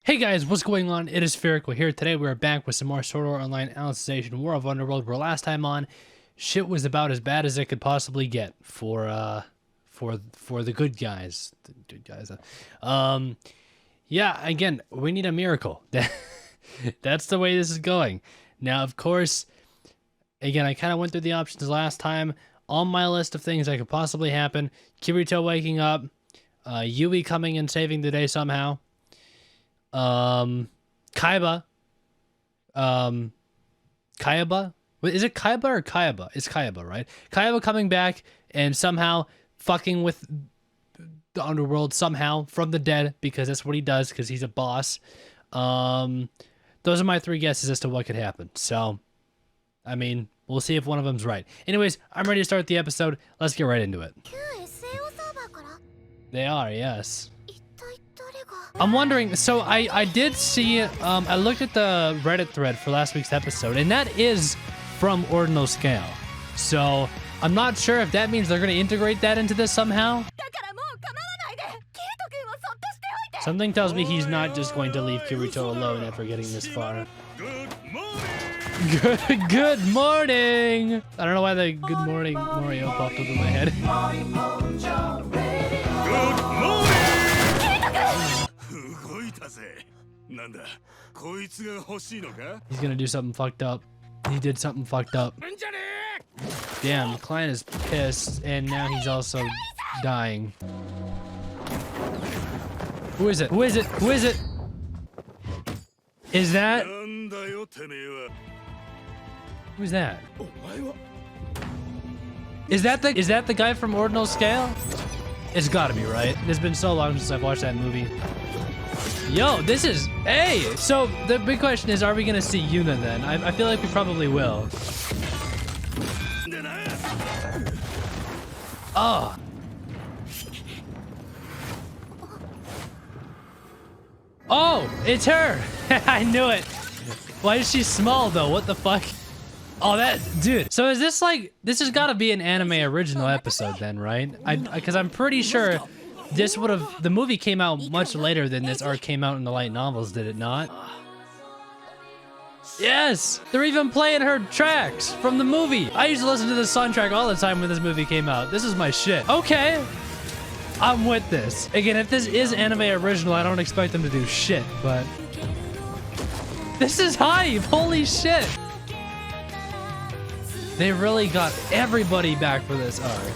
Hey guys, what's going on? It is Spherical here. Today we are back with some more Sword Art Online Alicization War of Underworld, where last time on, shit was about as bad as it could possibly get for the good guys. Yeah, again, we need a miracle. That's the way this is going. Now, of course, again, I kind of went through the options last time. On my list of things that could possibly happen, Kirito waking up, Yui coming and saving the day somehow. Kaiba. Kaiba? Is it Kaiba or Kaiba? It's Kaiba, right? Kaiba coming back and somehow fucking with the Underworld somehow from the dead, because that's what he does, because he's a boss. Those are my three guesses as to what could happen. So, I mean, we'll see if one of them's right. Anyways, I'm ready to start the episode. Let's get right into it. They are, yes. I'm wondering, so I did see, I looked at the Reddit thread for last week's episode, and that is from Ordinal Scale. So, I'm not sure if that means they're going to integrate that into this somehow. Something tells me he's not just going to leave Kirito alone after getting this far. Good morning! I don't know why the good morning Mario popped up in my head. He's gonna do something fucked up. He did something fucked up. Damn, the client is pissed, and now he's also dying. Who is it? Who is it? Who is it? Is that? Who's that? Is that the guy from Ordinal Scale? It's gotta be, right? It's been so long since I've watched that movie. Yo, this is... Hey! So, the big question is, are we gonna see Yuna then? I feel like we probably will. Oh. Oh, it's her! I knew it! Why is she small, though? What the fuck? Oh, that... Dude. So is this like... This has gotta be an anime original episode then, right? Because I'm pretty sure... This would have... The movie came out much later than this arc came out in the light novels, did it not? Yes! They're even playing her tracks from the movie! I used to listen to this soundtrack all the time when this movie came out. This is my shit. Okay! I'm with this. Again, if this is anime original, I don't expect them to do shit, but... This is hype! Holy shit! They really got everybody back for this arc.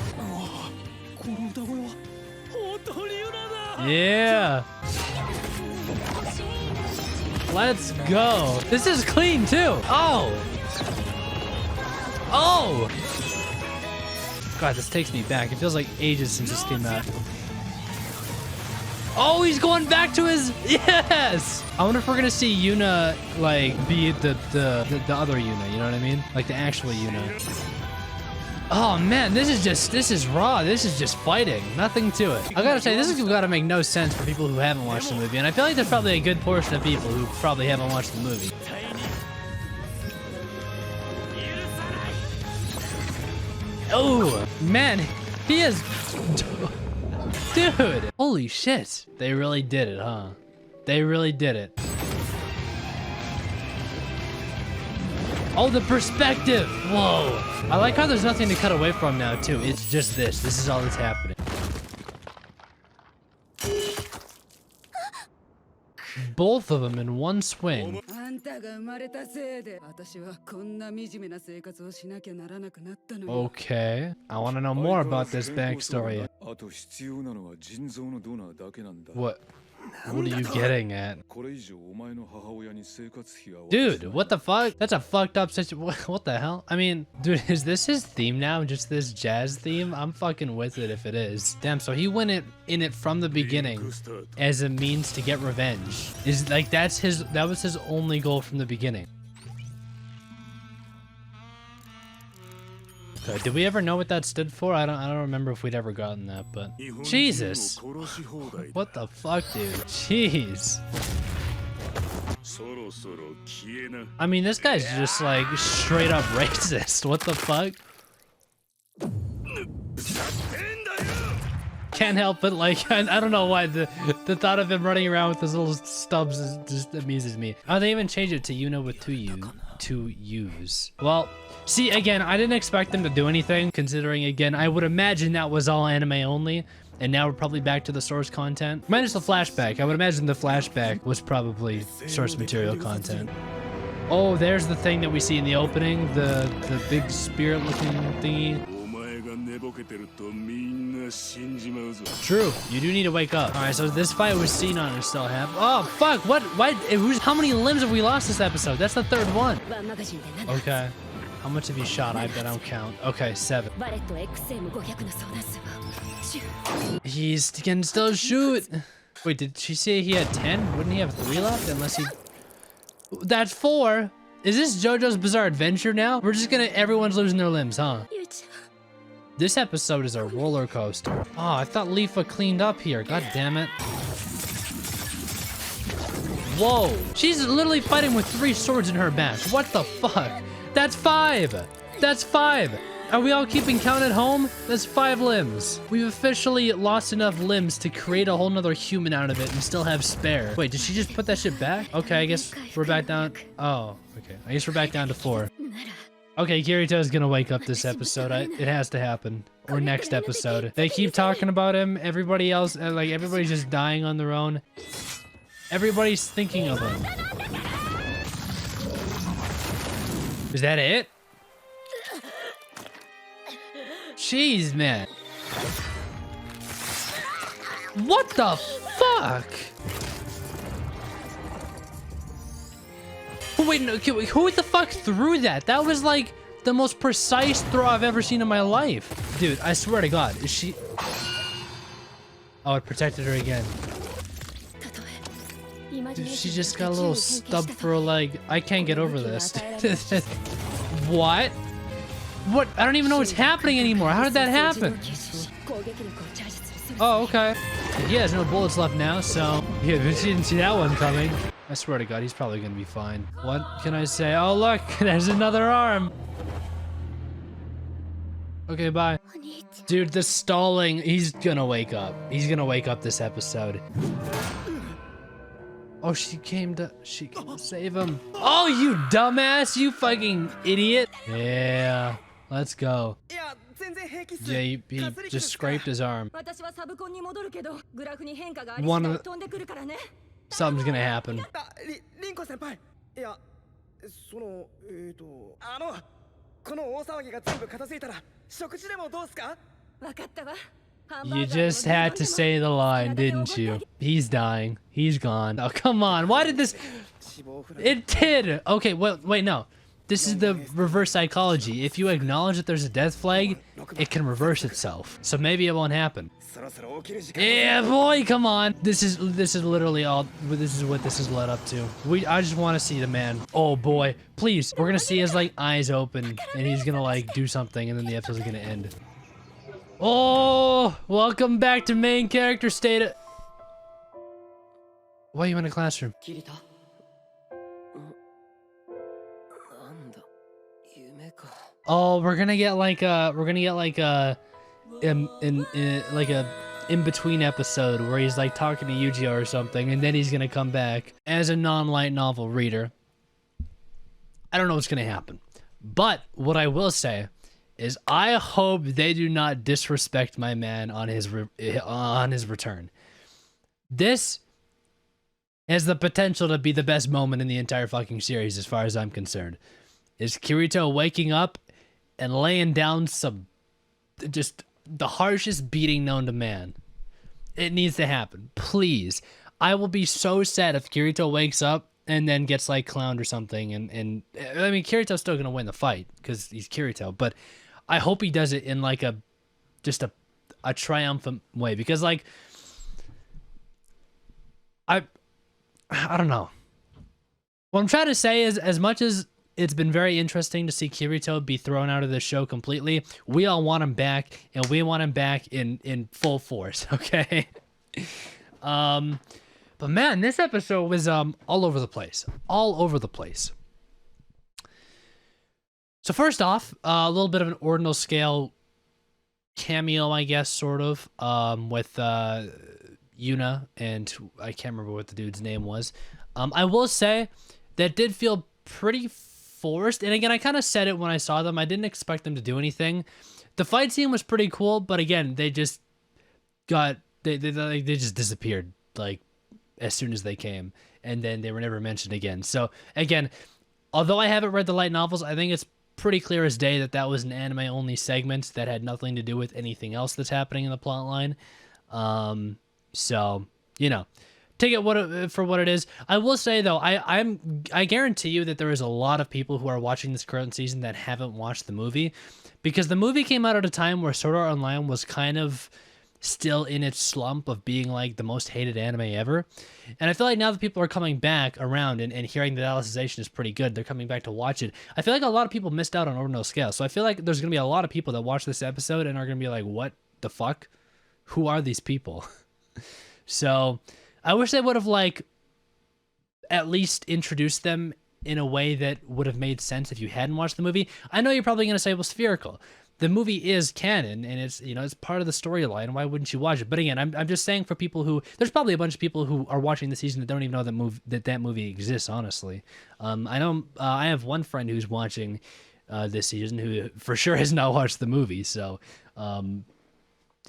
Yeah. Let's go. This is clean too. Oh. Oh. God, this takes me back. It feels like ages since this came out. Oh, he's going back to his... Yes. I wonder if we're gonna see Yuna like be the other Yuna. You know what I mean? Like the actual Yuna. Oh man, this is raw. This is just fighting. Nothing to it. I gotta say, this has gotta make no sense for people who haven't watched the movie, and I feel like there's probably a good portion of people who probably haven't watched the movie. Oh man, he is... Dude, holy shit. They really did it, huh? They really did it. Oh, the perspective! Whoa! I like how there's nothing to cut away from now, too. It's just this. This is all that's happening. Both of them in one swing. Okay. I want to know more about this backstory. What? What are you getting at? Dude, what the fuck? That's a fucked up situation. What the hell? I mean, dude, is this his theme now? Just this jazz theme? I'm fucking with it if it is. Damn, so he went in it from the beginning as a means to get revenge. Is like that was his only goal from the beginning. Okay, did we ever know what that stood for? I don't remember if we'd ever gotten that, but Jesus. What the fuck, dude? Jeez. I mean, this guy's just like straight up racist. What the fuck? can't help but like, I don't know why the thought of him running around with his little stubs just amuses me. Oh, they even changed it to Yuna with two U's. Well, see, again, I didn't expect them to do anything, considering, again, I would imagine that was all anime only, and now we're probably back to the source content. Minus the flashback. I would imagine the flashback was probably source material content. Oh, there's the thing that we see in the opening, the big spirit-looking thingy. True, you do need to wake up. All right, so this fight with Sinon is still happening. Oh, fuck, what? Why? How many limbs have we lost this episode? That's the third one. Okay. How much have you shot? I bet I don't count. Okay, 7. He can still shoot. Wait, did she say he had 10? Wouldn't he have 3 left? Unless he... That's 4. Is this JoJo's Bizarre Adventure now? We're just gonna... Everyone's losing their limbs, huh? This episode is a roller coaster. Oh, I thought Leafa cleaned up here. God damn it. Whoa. She's literally fighting with 3 swords in her back. What the fuck? That's 5. That's 5. Are we all keeping count at home? That's 5 limbs. We've officially lost enough limbs to create a whole nother human out of it and still have spare. Wait, did she just put that shit back? Okay, I guess we're back down. Oh, okay. I guess we're back down to 4. Okay, Kirito's gonna wake up this episode. It has to happen. Or next episode. They keep talking about him. Everybody else, like, everybody's just dying on their own. Everybody's thinking of him. Is that it? Jeez, man. What the fuck? Wait, no, who the fuck threw that? That was like the most precise throw I've ever seen in my life. Dude, I swear to God, is she... Oh, it protected her again. Dude, she just got a little stub for her leg. I can't get over this. What? What? I don't even know what's happening anymore. How did that happen? Oh, okay. He has no bullets left now, so... Yeah, she didn't see that one coming. I swear to God, he's probably gonna be fine. What can I say? Oh, look! There's another arm! Okay, bye. Dude, the stalling... He's gonna wake up. He's gonna wake up this episode. Oh, she came to save him. Oh, you dumbass! You fucking idiot! Yeah, let's go. Yeah, he just scraped his arm. Something's gonna happen. You just had to say the line, didn't you? He's dying. He's gone. Oh, come on. Why did this... It did. Okay, wait, no. This is the reverse psychology. If you acknowledge that there's a death flag, it can reverse itself. So maybe it won't happen. Yeah, boy, come on. This is literally all... This is what this is led up to. I just want to see the man. Oh, boy. Please. We're going to see his, like, eyes open, and he's going to, like, do something, and then the episode's going to end. Oh, welcome back to main character state. Why are you in a classroom? Oh, we're gonna get like a in-between episode where he's like talking to Yu-Gi-Oh or something, and then he's gonna come back as a non-light novel reader. I don't know what's gonna happen, but what I will say is I hope they do not disrespect my man on his return. This has the potential to be the best moment in the entire fucking series as far as I'm concerned. Is Kirito waking up and laying down some, just the harshest beating known to man. It needs to happen. Please. I will be so sad if Kirito wakes up and then gets like clowned or something. And I mean, Kirito's still going to win the fight because he's Kirito, but I hope he does it in like just a triumphant way, because like, I don't know. What I'm trying to say is, as much as it's been very interesting to see Kirito be thrown out of the show completely, we all want him back, and we want him back in full force, okay? But man, this episode was all over the place. All over the place. So first off, a little bit of an ordinal scale cameo, I guess, sort of, with Yuna, and I can't remember what the dude's name was. I will say that did feel pretty forced. And again, I kind of said it when I saw them. I didn't expect them to do anything. The fight scene was pretty cool, but again, they just got they just disappeared like as soon as they came, and then they were never mentioned again. So again, although I haven't read the light novels, I think it's pretty clear as day that that was an anime only segment that had nothing to do with anything else that's happening in the plot line. So you know, take it for what it is. I will say though, I guarantee you that there is a lot of people who are watching this current season that haven't watched the movie, because the movie came out at a time where Sword Art Online was kind of still in its slump of being like the most hated anime ever. And I feel like now that people are coming back around and hearing that Alicization is pretty good, they're coming back to watch it. I feel like a lot of people missed out on Ordinal Scale. So I feel like there's going to be a lot of people that watch this episode and are going to be like, what the fuck? Who are these people? So I wish they would have like at least introduced them in a way that would have made sense if you hadn't watched the movie. I know you're probably going to say, well, Spherical, the movie is canon and it's, you know, it's part of the storyline. Why wouldn't you watch it? But again, I'm just saying for people who, there's probably a bunch of people who are watching the season that don't even know that movie exists, honestly. I know I have one friend who's watching this season who for sure has not watched the movie. So, you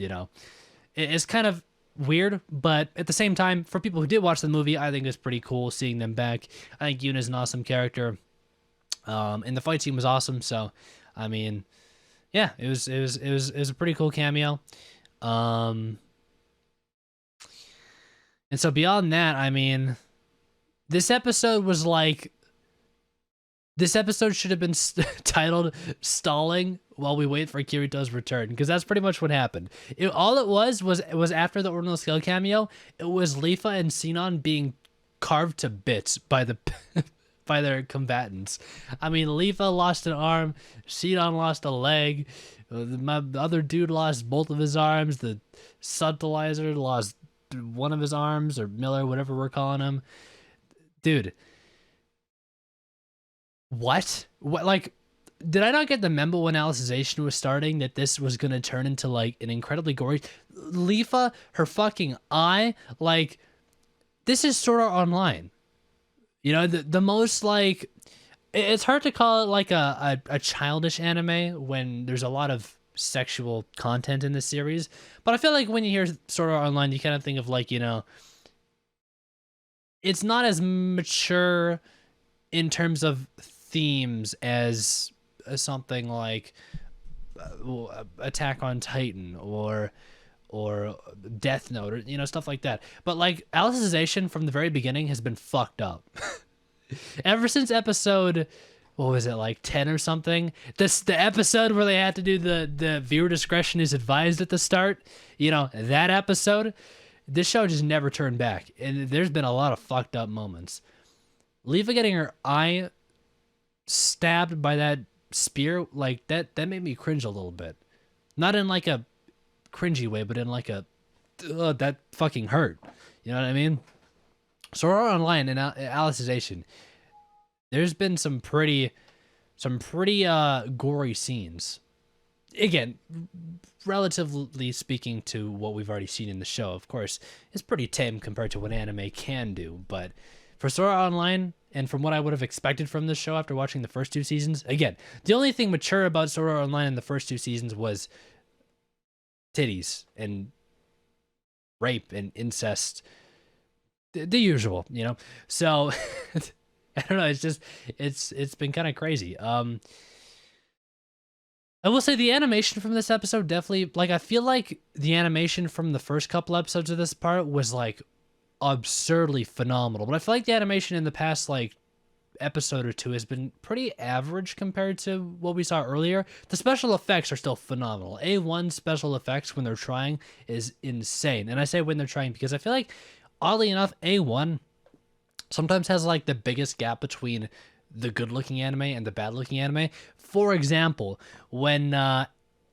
know, it's kind of weird, but at the same time, for people who did watch the movie, I think it's pretty cool seeing them back. I think Yuna's an awesome character, and the fight scene was awesome. So, I mean, yeah, it was a pretty cool cameo. And so beyond that, I mean, this episode was like, this episode should have been titled "Stalling While We Wait for Kirito's Return," because that's pretty much what happened. All it was after the Ordinal Scale cameo, it was Leafa and Sinon being carved to bits by the by their combatants. I mean, Leafa lost an arm, Sinon lost a leg, the other dude lost both of his arms, the Subtilizer lost one of his arms, or Miller, whatever we're calling him. Dude, what? Like, did I not get the memo when Alicization was starting that this was gonna turn into like an incredibly gory Leafa, her fucking eye? Like, this is Sword Art Online. You know, the most like, it's hard to call it like a childish anime when there's a lot of sexual content in this series. But I feel like when you hear Sword Art Online, you kind of think of like, you know, it's not as mature in terms of themes as something like Attack on Titan or Death Note, or, you know, stuff like that. But like, Alicization from the very beginning has been fucked up. Ever since episode, what was it, like 10 or something? The episode where they had to do the viewer discretion is advised at the start, you know, that episode, this show just never turned back. And there's been a lot of fucked up moments. Leafa getting her eye stabbed by that spear, like that made me cringe a little bit. Not in like a cringy way, but in like a that fucking hurt. You know what I mean? Sword Art Online and Alicization, there's been some pretty gory scenes. Again, relatively speaking to what we've already seen in the show, of course, it's pretty tame compared to what anime can do. But for Sword Art Online, and from what I would have expected from this show after watching the first two seasons, again, the only thing mature about Sword Art Online in the first two seasons was titties and rape and incest, the usual, you know. So I don't know, it's just it's been kind of crazy. I will say the animation from this episode definitely, like, I feel like the animation from the first couple episodes of this part was like absurdly phenomenal, but I feel like the animation in the past like episode or two has been pretty average compared to what we saw earlier. The special effects are still phenomenal. A1 special effects when they're trying is insane, and I say when they're trying because I feel like, oddly enough, A1 sometimes has like the biggest gap between the good-looking anime and the bad-looking anime. For example, when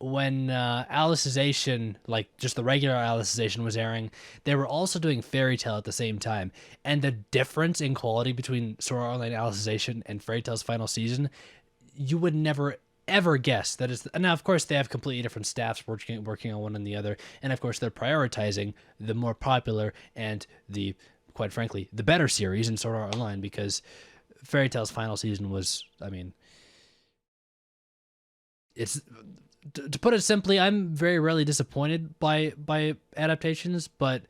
Alicization, like just the regular Alicization, was airing, they were also doing Fairy Tail at the same time, and the difference in quality between Sword Art Online Alicization and Fairy Tail's final season, you would never ever guess that is. Now, of course, they have completely different staffs working on one and the other, and of course, they're prioritizing the more popular and the, quite frankly, the better series in Sword Art Online, because Fairy Tail's final season was, I mean, it's, to put it simply, I'm very rarely disappointed by adaptations, but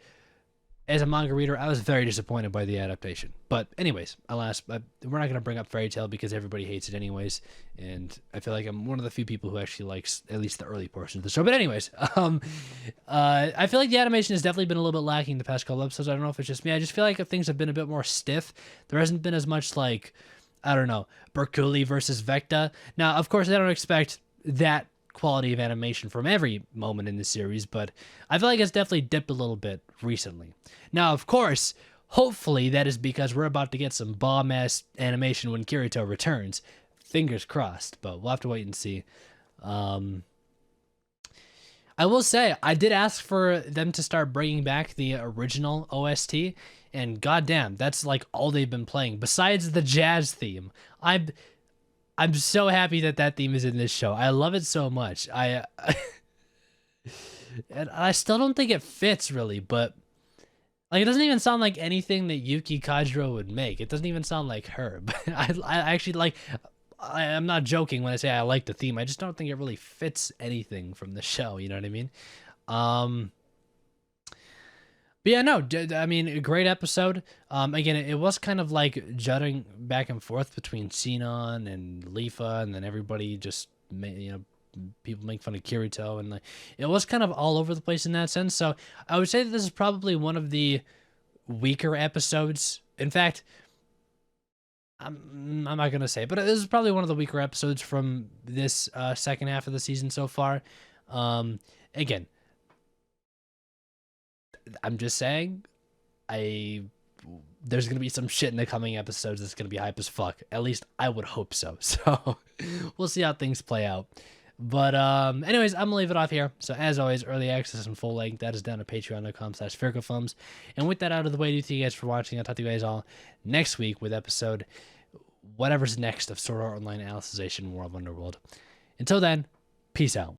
as a manga reader, I was very disappointed by the adaptation. But anyways, alas, we're not going to bring up Fairy Tail because everybody hates it anyways, and I feel like I'm one of the few people who actually likes at least the early portion of the show. But anyways, I feel like the animation has definitely been a little bit lacking the past couple episodes. I don't know if it's just me. I just feel like things have been a bit more stiff. There hasn't been as much, like, I don't know, Berkuli versus Vecta. Now, of course, I don't expect that quality of animation from every moment in the series, but I feel like it's definitely dipped a little bit recently. Now, of course, hopefully that is because we're about to get some bomb-ass animation when Kirito returns. Fingers crossed, but we'll have to wait and see. I will say, I did ask for them to start bringing back the original OST, and goddamn, that's like all they've been playing, besides the jazz theme. I'm so happy that that theme is in this show. I love it so much. And I still don't think it fits really, but like, it doesn't even sound like anything that Yuki Kajiro would make. It doesn't even sound like her. But I actually like. I'm not joking when I say I like the theme. I just don't think it really fits anything from the show. You know what I mean? But yeah, no, I mean, a great episode. Again, it was kind of like jutting back and forth between Sinon and Lifa, and then everybody just, people make fun of Kirito, and like, it was kind of all over the place in that sense. So I would say that this is probably one of the weaker episodes. In fact, I'm not gonna say, but this is probably one of the weaker episodes from this second half of the season so far. Again, I'm just saying, there's gonna be some shit in the coming episodes that's gonna be hype as fuck. At least I would hope so. So we'll see how things play out. But anyways, I'm gonna leave it off here. So as always, early access and full length, that is down at patreon.com/SphericalFilms. And with that out of the way, thank you guys for watching. I'll talk to you guys all next week with episode whatever's next of Sword Art Online Alicization War of Underworld. Until then, peace out.